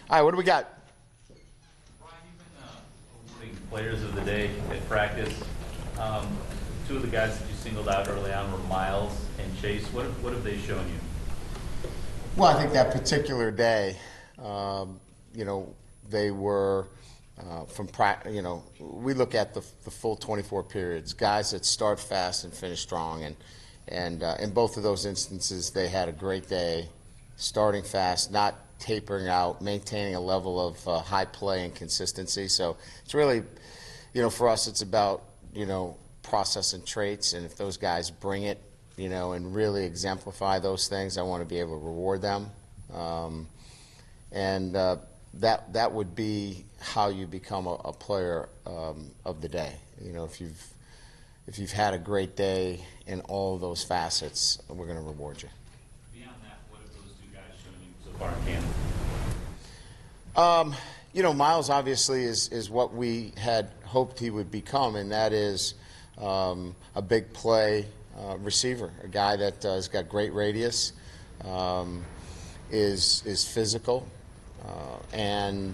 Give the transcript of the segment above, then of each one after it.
All right, what do we got? Brian, you've been awarding players of the day at practice. Two of the guys that you singled out early on were Miles and Chase. What have they shown you? Well, I think that particular day, they were we look at the full 24 periods, guys that start fast and finish strong, and in both of those instances, they had a great day, starting fast, not tapering out, maintaining a level of high play and consistency. So it's really, for us, it's about, process and traits, and if those guys bring it, and really exemplify those things, I want to be able to reward them. That would be how you become a player of the day. If you've had a great day in all of those facets, we're going to reward you. Beyond that, what have those two guys shown you so far in camp? Miles obviously is what we had hoped he would become, and that is a big play receiver, a guy that has got great radius, is physical, and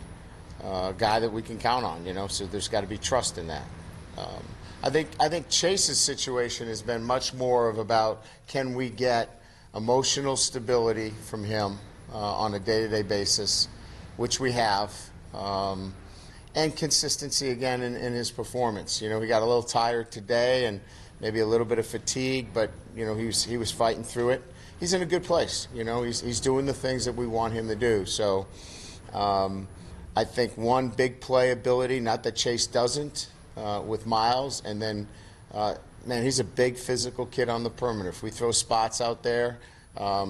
a guy that we can count on. So there's got to be trust in that. I think Chase's situation has been much more of about, can we get emotional stability from him on a day-to-day basis, which we have, and consistency again in his performance. He got a little tired today and maybe a little bit of fatigue, but he was fighting through it. He's in a good place. He's doing the things that we want him to do. So I think one, big play ability, not that Chase doesn't, with Miles, and then man, he's a big physical kid on the perimeter. If we throw spots out there,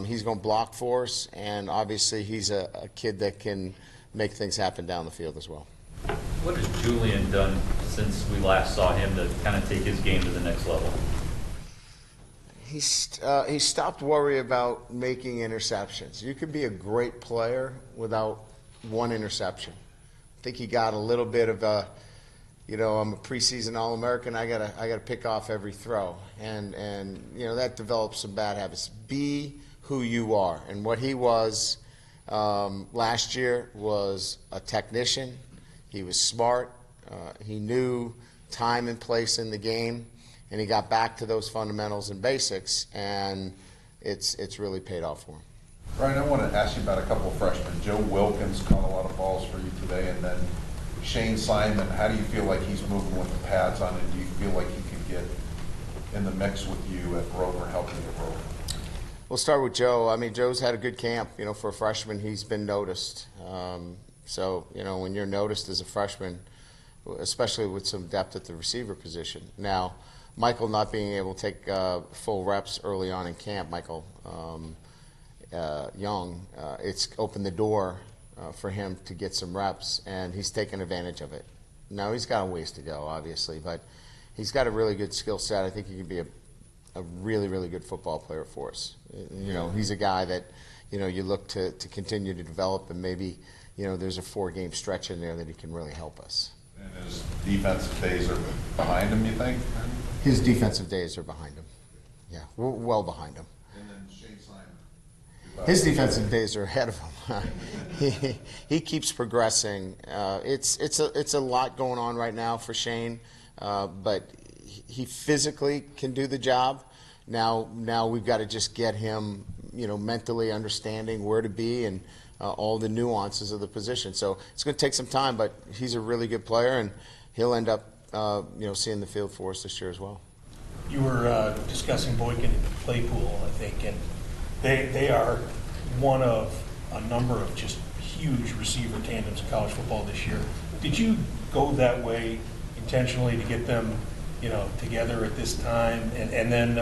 he's going to block for us, and obviously he's a kid that can make things happen down the field as well. What has Julian done since we last saw him to kind of take his game to the next level? He stopped worrying about making interceptions. You could be a great player without one interception. I think he got a little bit of a, I'm a preseason All-American. I gotta pick off every throw, and that develops some bad habits. Be who you are, and what he was last year was a technician. He was smart. He knew time and place in the game, and he got back to those fundamentals and basics, and it's really paid off for him. Brian, I want to ask you about a couple of freshmen. Joe Wilkins caught a lot of balls for you today, and then Shane Simon. How do you feel like he's moving with the pads on, and do you feel like he could get in the mix with you at Grover, helping at Grover? We'll start with Joe. Joe's had a good camp. For a freshman, he's been noticed. So, when you're noticed as a freshman, especially with some depth at the receiver position. Now, Michael not being able to take full reps early on in camp, Michael Young, it's opened the door for him to get some reps, and he's taken advantage of it. Now, he's got a ways to go, obviously, but he's got a really good skill set. I think he can be a really, really good football player for us. He's a guy that, you look to continue to develop, and maybe, there's a 4-game stretch in there that he can really help us. And his defensive days are behind him, you think? His defensive days are behind him. Yeah, we're well behind him. And then Shane Simon. His defensive days are ahead of him. He keeps progressing. It's a lot going on right now for Shane, but he physically can do the job. Now we've got to just get him, mentally understanding where to be and all the nuances of the position. So it's going to take some time, but he's a really good player, and he'll end up, seeing the field for us this year as well. You were discussing Boykin and Claypool, I think, and they are one of a number of just huge receiver tandems in college football this year. Did you go that way intentionally to get them, together at this time, and then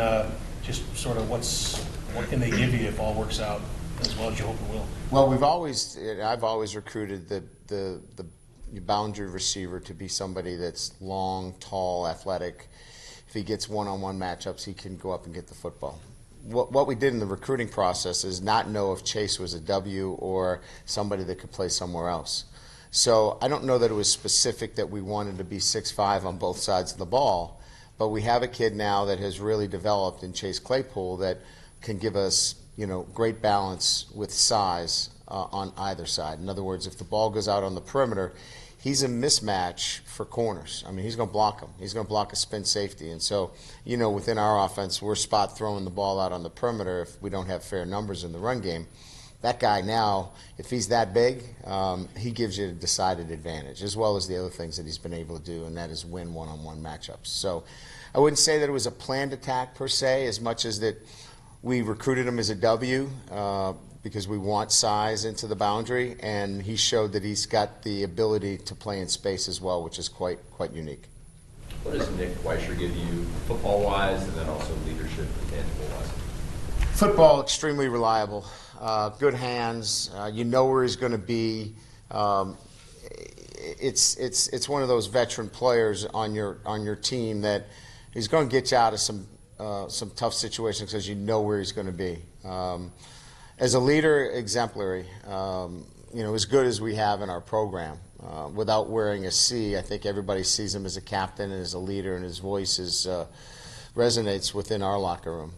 just sort of what can they give you if all works out as well as you hope it will? Well, I've always recruited the boundary receiver to be somebody that's long, tall, athletic. If he gets one-on-one matchups, he can go up and get the football. What we did in the recruiting process is not know if Chase was a W or somebody that could play somewhere else. So I don't know that it was specific that we wanted to be 6'5" on both sides of the ball, but we have a kid now that has really developed in Chase Claypool that can give us, great balance with size on either side. In other words, if the ball goes out on the perimeter, he's a mismatch for corners. I mean, he's going to block them. He's going to block a spin safety. And so, within our offense, we're spot throwing the ball out on the perimeter if we don't have fair numbers in the run game. That guy now, if he's that big, he gives you a decided advantage, as well as the other things that he's been able to do, and that is win one-on-one matchups. So I wouldn't say that it was a planned attack per se, as much as that we recruited him as a W because we want size into the boundary, and he showed that he's got the ability to play in space as well, which is quite unique. What does Nick Weisher give you football-wise and then also leadership and tangible-wise? Football, extremely reliable. Good hands. You know where he's going to be. It's one of those veteran players on your team that he's going to get you out of some tough situations because you know where he's going to be. As a leader, exemplary. As good as we have in our program. Without wearing a C, I think everybody sees him as a captain and as a leader, and his voice resonates within our locker room.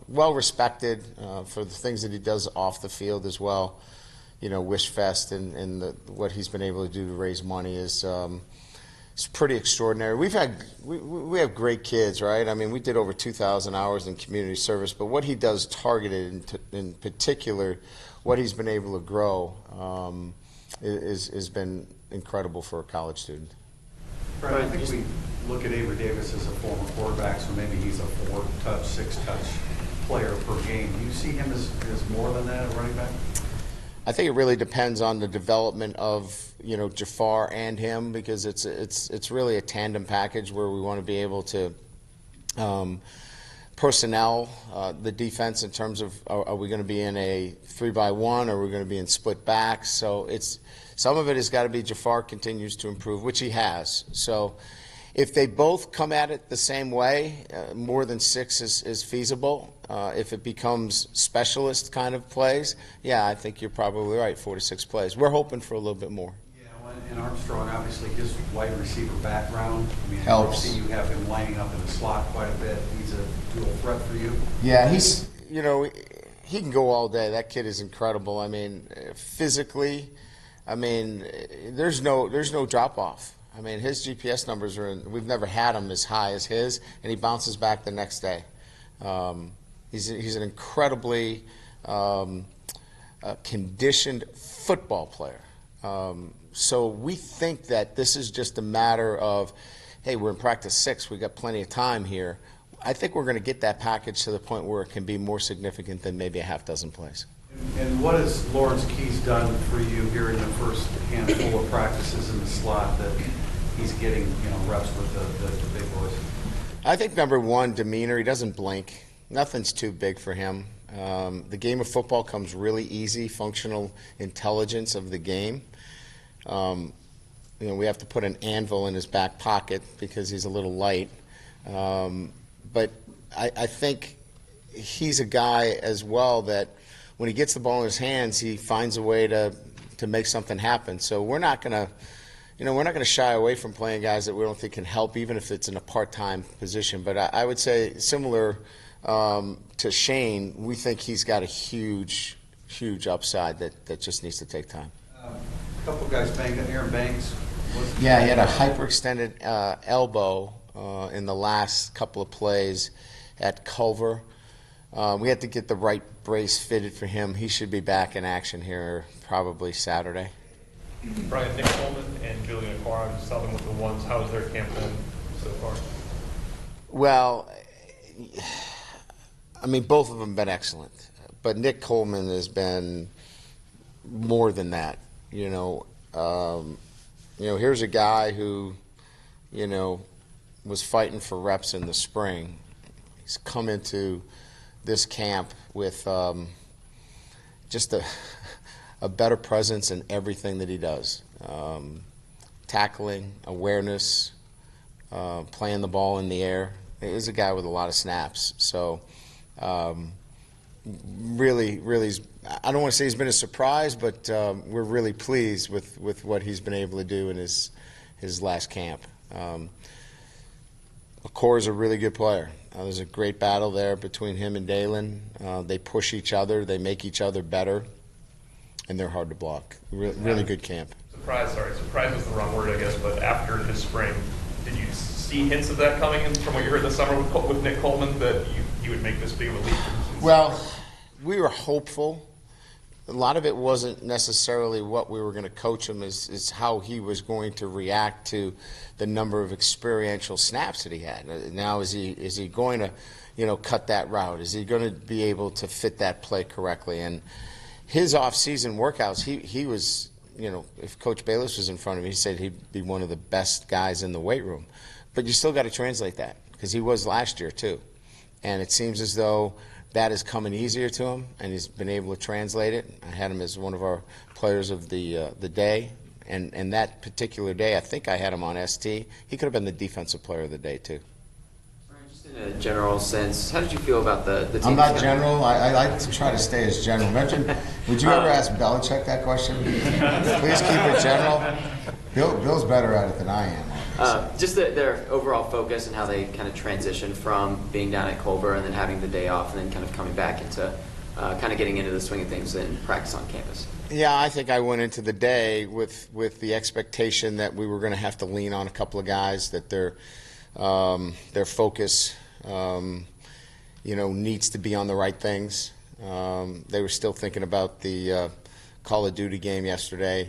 Well respected for the things that he does off the field as well. Wish Fest and what he's been able to do to raise money is pretty extraordinary. We have great kids, right? I mean, we did over 2,000 hours in community service, but what he does targeted in particular, what he's been able to grow has been incredible for a college student. Brad, I think we look at Avery Davis as a former quarterback, so maybe he's a 4-touch, 6-touch player per game. Do you see him as more than that, a running back? I think it really depends on the development of Jafar and him, because it's really a tandem package where we want to be able to personnel the defense in terms of are we going to be in a 3-by-1 or are we going to be in split backs. So some of it has got to be Jafar continues to improve, which he has. So if they both come at it the same way, more than 6 is feasible. If it becomes specialist kind of plays, I think you're probably right, 4 to 6 plays. We're hoping for a little bit more. And Armstrong, obviously, his wide receiver background, Helps. I see you have him lining up in the slot quite a bit. He's a dual threat for you. Yeah, he's, he can go all day. That kid is incredible. I mean, physically, there's no drop off. I mean, his GPS numbers we've never had them as high as his, and he bounces back the next day. He's an incredibly conditioned football player. So we think that this is just a matter of, hey, we're in practice 6, we got plenty of time here. I think we're going to get that package to the point where it can be more significant than maybe a half dozen plays. And what has Lawrence Keys done for you here in the first handful of practices in the slot that he's getting reps with the big boys? I think number one, demeanor. He doesn't blink. Nothing's too big for him. The game of football comes really easy, functional intelligence of the game. We have to put an anvil in his back pocket because he's a little light. But I think he's a guy as well that when he gets the ball in his hands, he finds a way to make something happen. So we're not going to shy away from playing guys that we don't think can help, even if it's in a part-time position. But I would say similar to Shane, we think he's got a huge upside that just needs to take time. A couple guys banged up. Aaron Banks. Yeah, he had a hyperextended elbow in the last couple of plays at Culver. We had to get the right brace fitted for him. He should be back in action here probably Saturday. Brian, Nick Coleman and Julian Aquara, just tell them with the ones. How has their camp been so far? Well, both of them have been excellent. But Nick Coleman has been more than that. Here's a guy who, was fighting for reps in the spring. He's come into this camp with just a better presence in everything that he does. Tackling, awareness, playing the ball in the air. He's a guy with a lot of snaps. So really, I don't want to say he's been a surprise, but we're really pleased with what he's been able to do in his last camp. Akor's a really good player. There's a great battle there between him and Dalen. They push each other. They make each other better. and they're hard to block. Really good camp. Surprise was the wrong word, I guess, but after his spring, did you see hints of that coming in from what you heard this summer with Nick Coleman, that he would make this big of a leap? Well, we were hopeful. A lot of it wasn't necessarily what we were going to coach him, is how he was going to react to the number of experiential snaps that he had. Now, is he going to, cut that route? Is he going to be able to fit that play correctly? And his off-season workouts, he was, if Coach Bayless was in front of him, he said he'd be one of the best guys in the weight room. But you still got to translate that, because he was last year too. And it seems as though that is coming easier to him, and he's been able to translate it. I had him as one of our players of the day, and that particular day, I think I had him on ST. He could have been the defensive player of the day too. Just in a general sense, how did you feel about the team? I'm not general. I like to try to stay as general. Imagine, would you ever ask Belichick that question? Please keep it general. Bill's better at it than I am. Just their overall focus and how they kind of transitioned from being down at Culver and then having the day off and then kind of coming back into kind of getting into the swing of things in practice on campus. Yeah, I think I went into the day with the expectation that we were going to have to lean on a couple of guys, that their focus needs to be on the right things. They were still thinking about the Call of Duty game yesterday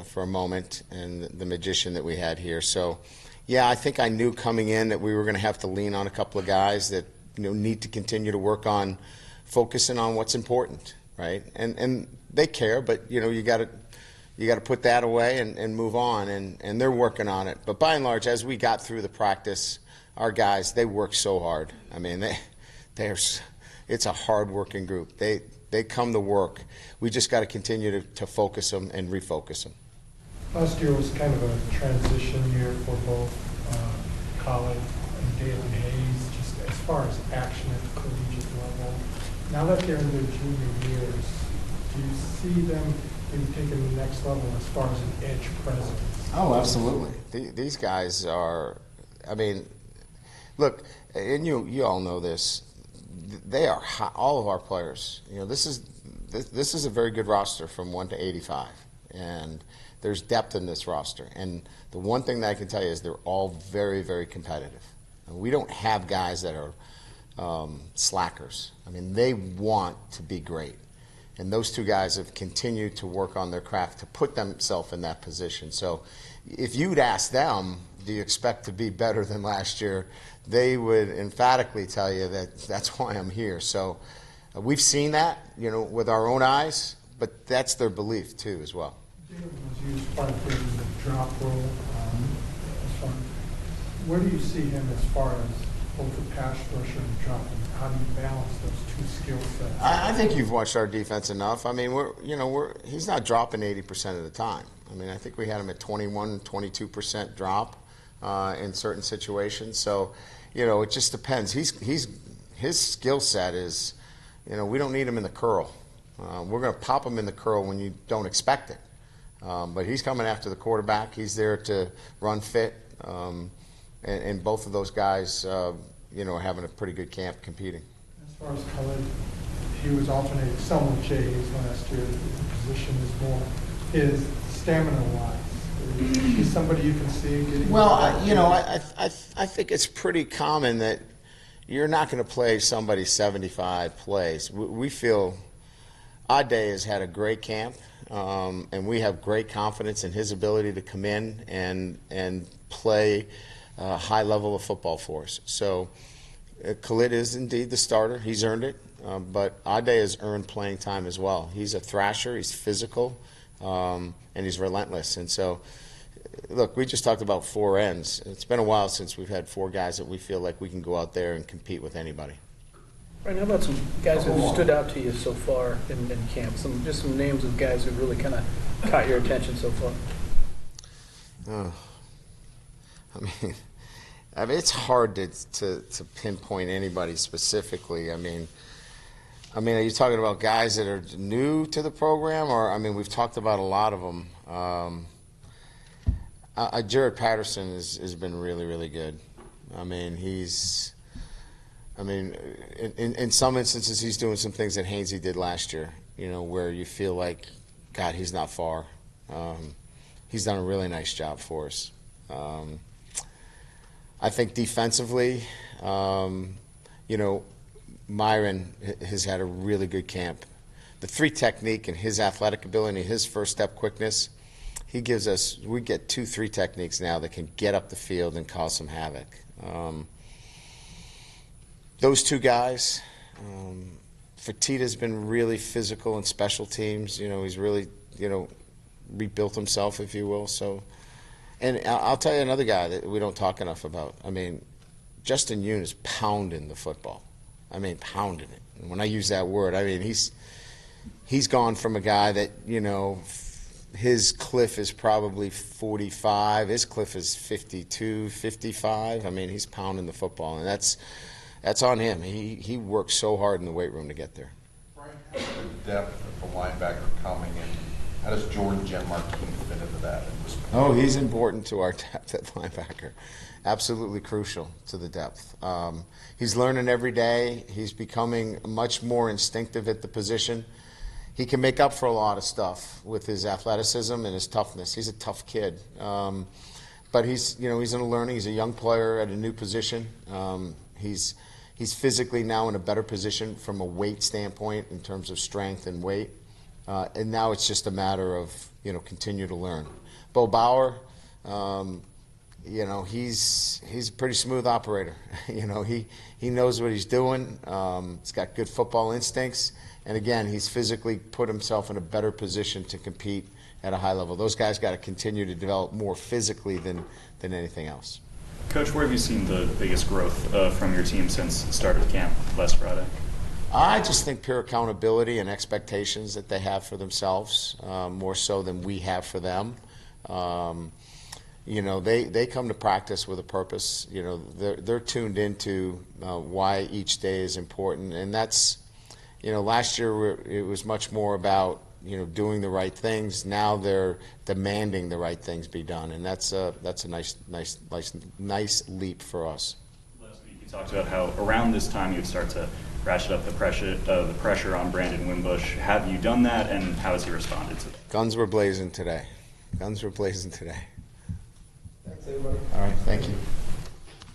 for a moment, and the magician that we had here. So, yeah, I think I knew coming in that we were going to have to lean on a couple of guys that need to continue to work on focusing on what's important, right? And they care, but you got to put that away and move on, and they're working on it. But by and large, as we got through the practice, our guys, they work so hard. I mean, it's a hard-working group. They come to work. We just got to continue to focus them and refocus them. Last year was kind of a transition year for both Colin and Dalen Hayes, just as far as action at the collegiate level. Now that they're in their junior years, do you see them maybe taking the next level as far as an edge presence? Oh, absolutely. These guys are, look, and you all know this, they are all of our players. This is a very good roster from 1 to 85, and there's depth in this roster. And the one thing that I can tell you is they're all very, very competitive. And we don't have guys that are slackers. They want to be great. And those two guys have continued to work on their craft to put themselves in that position. So if you'd ask them, do you expect to be better than last year, they would emphatically tell you that that's why I'm here. So we've seen that, with our own eyes, but that's their belief too as well. Jalen was used quite a bit in the drop role. Where do you see him as far as both the pass rusher and the drop? How do you balance those two skill sets? I think you've watched our defense enough. He's not dropping 80% of the time. I think we had him at 21, 22% drop in certain situations. So, it just depends. His skill set is, we don't need him in the curl. We're going to pop him in the curl when you don't expect it. But he's coming after the quarterback. He's there to run fit. And both of those guys, are having a pretty good camp competing. As far as Khalid, he was alternating some with Jay last year. The position is more his stamina-wise. He's somebody you can see getting. Well, I think it's pretty common that you're not going to play somebody 75 plays. We feel Ade has had a great camp, and we have great confidence in his ability to come in and play a high level of football for us. So Khalid is indeed the starter. He's earned it, but Ade has earned playing time as well. He's a thrasher. He's physical, and he's relentless. And so, look, we just talked about 4 ends. It's been a while since we've had 4 guys that we feel like we can go out there and compete with anybody. Right, how about some guys who stood out to you so far in camp? Some names of guys who really kind of caught your attention so far. It's hard to pinpoint anybody specifically. Are you talking about guys that are new to the program, or we've talked about a lot of them. Jared Patterson has been really, really good. In some instances, he's doing some things that Hainsey did last year, where you feel like God, he's not far. He's done a really nice job for us. I think defensively, you know, Myron has had a really good camp. The three technique and his athletic ability, his first step quickness, he gives us, we get 2-3 techniques now that can get up the field and cause some havoc. Those two guys, Fertitta's been really physical in special teams. You know, he's really, you know, rebuilt himself, if you will. So, and I'll tell you another guy that we don't talk enough about. I mean, Justin Yoon is pounding the football. I mean, pounding it. And when I use that word, I mean, he's gone from a guy that, you know, his cliff is probably 45. His cliff is 52, 55. I mean, he's pounding the football, and that's on him. He worked so hard in the weight room to get there. Brian, how does the depth of the linebacker coming in, how does Jordan Genmark fit into that? Oh, he's important to our depth at linebacker. Absolutely crucial to the depth. He's learning every day. He's becoming much more instinctive at the position. He can make up for a lot of stuff with his athleticism and his toughness. He's a tough kid. But he's in a learning. He's a young player at a new position. He's physically now in a better position from a weight standpoint in terms of strength and weight. And now it's just a matter of, you know, continue to learn. Bo Bauer, you know, he's a pretty smooth operator. You know, he knows what he's doing. He's got good football instincts. And again, he's physically put himself in a better position to compete at a high level. Those guys got to continue to develop more physically than anything else. Coach, where have you seen the biggest growth from your team since the start of camp last Friday? I just think pure accountability and expectations that they have for themselves, more so than we have for them. You know, they come to practice with a purpose. You know, they're tuned into why each day is important, and that's, you know, last year it was much more about, you know, doing the right things. Now they're demanding the right things be done, and that's a nice leap for us. Last week you talked about how around this time you'd start to ratchet up the pressure on Brandon Wimbush. Have you done that, and how has he responded to that? Guns were blazing today. Guns were blazing today. Thanks, everybody. All right, thank you.